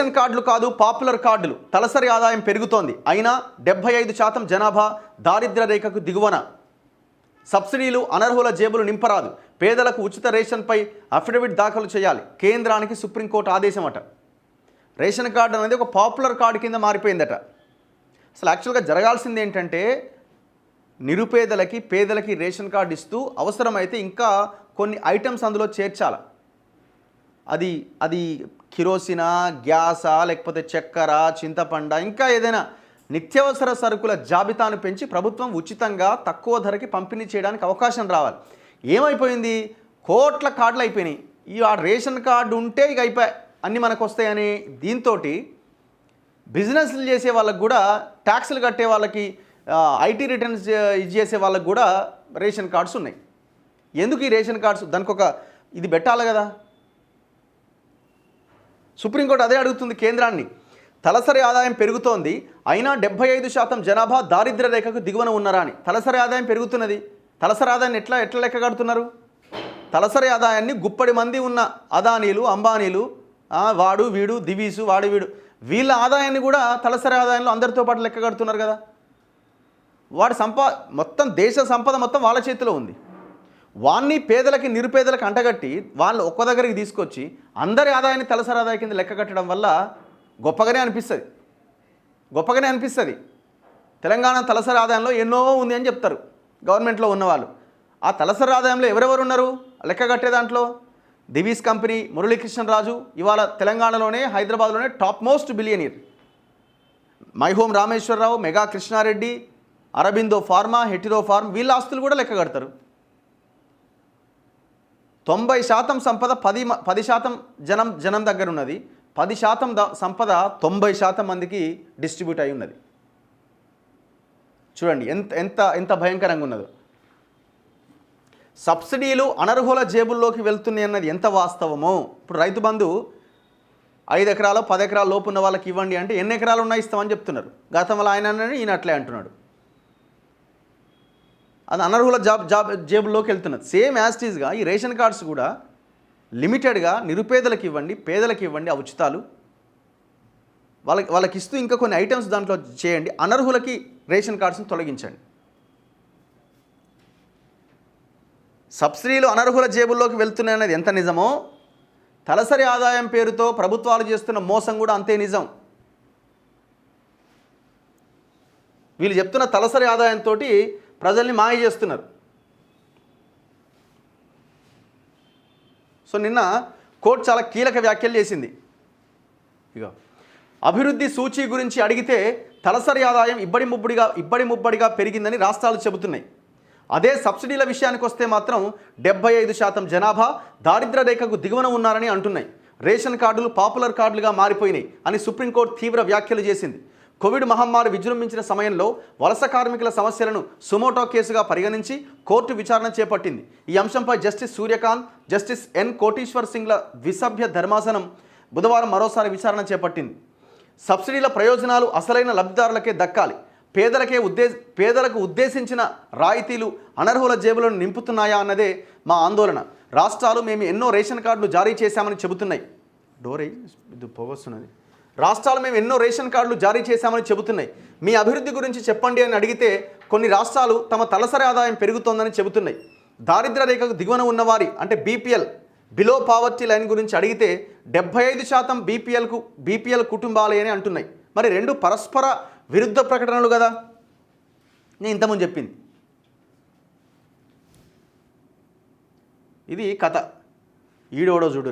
Ration కార్డులు కాదు popular కార్డులు, తలసరి ఆదాయం పెరుగుతోంది. అయినా 75% జనాభా దారిద్ర్య రేఖకు దిగువన. సబ్సిడీలు అనర్హుల జేబులు నింపరాదు. పేదలకు ఉచిత రేషన్పై అఫిడవిట్ దాఖలు చేయాలి. కేంద్రానికి సుప్రీంకోర్టు ఆదేశమట. రేషన్ కార్డు అనేది ఒక పాపులర్ కార్డు కింద మారిపోయిందట. అసలు యాక్చువల్గా జరగాల్సింది ఏంటంటే నిరుపేదలకి పేదలకి రేషన్ కార్డు ఇస్తూ అవసరమైతే ఇంకా కొన్ని ఐటమ్స్ అందులో చేర్చాలి. అది కిరోసినా, గ్యాసా, లేకపోతే చక్కెర, చింతపండ, ఇంకా ఏదైనా నిత్యావసర సరుకుల జాబితాను పెంచి ప్రభుత్వం ఉచితంగా తక్కువ ధరకి పంపిణీ చేయడానికి అవకాశం రావాలి. ఏమైపోయింది, కోట్ల కార్డులు అయిపోయినాయి. ఆ రేషన్ కార్డు ఉంటే ఇక అయిపోయాయి, అన్నీ మనకు వస్తాయని దీంతో బిజినెస్లు చేసే వాళ్ళకు కూడా, ట్యాక్సులు కట్టే వాళ్ళకి, ఐటీ రిటర్న్స్ చేసే వాళ్ళకు కూడా రేషన్ కార్డ్స్ ఉన్నాయి. ఎందుకు ఈ రేషన్ కార్డ్స్? దానికి ఒక ఇది పెట్టాలి కదా. సుప్రీంకోర్టు అదే అడుగుతుంది కేంద్రాన్ని. తలసరి ఆదాయం పెరుగుతోంది, అయినా 75% జనాభా దారిద్ర్య రేఖకు దిగువన ఉన్నారా అని. తలసరి ఆదాయం పెరుగుతున్నది, తలసరి ఆదాయాన్ని ఎట్లా లెక్క కడుతున్నారు? తలసరి ఆదాయాన్ని గుప్పడి మంది ఉన్న అదానీలు, అంబానీలు, వాడు వీడు, దివీసు, వాడు వీడు, వీళ్ళ ఆదాయాన్ని కూడా తలసరి ఆదాయంలో అందరితో పాటు లెక్క కడుతున్నారు కదా. వాడి మొత్తం దేశ సంపద మొత్తం వాళ్ళ చేతిలో ఉంది. వాన్ని పేదలకి నిరుపేదలకు అంటగట్టి వాళ్ళు ఒక్క దగ్గరికి తీసుకొచ్చి అందరి ఆదాయాన్ని తలసరి ఆదాయ కింద లెక్క కట్టడం వల్ల గొప్పగానే అనిపిస్తుంది. తెలంగాణ తలసరి ఆదాయంలో ఎన్నో ఉంది అని చెప్తారు గవర్నమెంట్లో ఉన్నవాళ్ళు. ఆ తలసరి ఆదాయంలో ఎవరెవరు ఉన్నారు లెక్క కట్టే దాంట్లో? దివీస్ కంపెనీ, మురళీకృష్ణరాజు ఇవాళ తెలంగాణలోనే, హైదరాబాద్లోనే top most billionaire. My home Rameshwar Rao, Megha Krishna Reddy, Aurobindo pharma, Hetero pharma, వీళ్ళ ఆస్తులు కూడా లెక్క కడతారు. 90% సంపద 10% జనం దగ్గర ఉన్నది. 10% సంపద 90% మందికి డిస్ట్రిబ్యూట్ అయి ఉన్నది. చూడండి ఎంత భయంకరంగా ఉన్నదో. సబ్సిడీలు అనర్హుల జేబుల్లోకి వెళ్తున్నాయి అన్నది ఎంత వాస్తవమో. ఇప్పుడు రైతు బంధు 5 ఎకరాలు 10 ఎకరాల లోపు ఉన్న వాళ్ళకి ఇవ్వండి అంటే ఎన్ని ఎకరాలు ఉన్నా ఇస్తామని చెప్తున్నారు. గతంలో ఆయన ఈయన అట్లే అంటున్నాడు. అది అనర్హుల జేబుల్లోకి వెళ్తున్నది. సేమ్ యాస్టీస్గా ఈ రేషన్ కార్డ్స్ కూడా లిమిటెడ్గా నిరుపేదలకు ఇవ్వండి, పేదలకు ఇవ్వండి, ఆ ఉచితాలు వాళ్ళకి ఇస్తూ ఇంకా కొన్ని ఐటమ్స్ దాంట్లో చేయండి. అనర్హులకి రేషన్ కార్డ్స్ని తొలగించండి. సబ్సిడీలు అనర్హుల జేబుల్లోకి వెళ్తున్నాయన్నది ఎంత నిజమో, తలసరి ఆదాయం పేరుతో ప్రభుత్వాలు చేస్తున్న మోసం కూడా అంతే నిజం. వీళ్ళు చెప్తున్న తలసరి ఆదాయంతో ప్రజల్ని మాయ చేస్తున్నారు. సో నిన్న కోర్టు చాలా కీలక వ్యాఖ్యలు చేసింది. ఇక అభివృద్ధి సూచీ గురించి అడిగితే తలసరి ఆదాయం ఇబ్బడి ముబ్బడిగా పెరిగిందని రాష్ట్రాలు చెబుతున్నాయి. అదే సబ్సిడీల విషయానికి వస్తే మాత్రం 75% జనాభా దారిద్ర్య రేఖకు దిగువన ఉన్నారని అంటున్నాయి. రేషన్ కార్డులు పాపులర్ కార్డులుగా మారిపోయినాయి అని సుప్రీంకోర్టు తీవ్ర వ్యాఖ్యలు చేసింది. కోవిడ్ మహమ్మారి విజృంభించిన సమయంలో వలస కార్మికుల సమస్యలను సుమోటో కేసుగా పరిగణించి కోర్టు విచారణ చేపట్టింది. ఈ అంశంపై జస్టిస్ సూర్యకాంత్, జస్టిస్ ఎన్ కోటీశ్వర్ సింగ్ల ద్విసభ్య ధర్మాసనం బుధవారం మరోసారి విచారణ చేపట్టింది. సబ్సిడీల ప్రయోజనాలు అసలైన లబ్ధిదారులకే దక్కాలి. పేదలకు ఉద్దేశించిన రాయితీలు అనర్హుల జేబులను నింపుతున్నాయా అన్నదే మా ఆందోళన. రాష్ట్రాలు మేము ఎన్నో రేషన్ కార్డులు జారీ చేశామని చెబుతున్నాయి. రాష్ట్రాలు మేము ఎన్నో రేషన్ కార్డులు జారీ చేశామని చెబుతున్నాయి. మీ అభివృద్ధి గురించి చెప్పండి అని అడిగితే కొన్ని రాష్ట్రాలు తమ తలసరి ఆదాయం పెరుగుతోందని చెబుతున్నాయి. దారిద్ర్య రేఖకు దిగువన ఉన్నవారి అంటే బీపీఎల్, బిలో పావర్టీ లైన్ గురించి అడిగితే 75% బీపీఎల్ కుటుంబాలే అని అంటున్నాయి. మరి రెండు పరస్పర విరుద్ధ ప్రకటనలు కదా. నేను ఇంతకుముందు చెప్పింది ఇది కథ. ఈడోడో చూడు.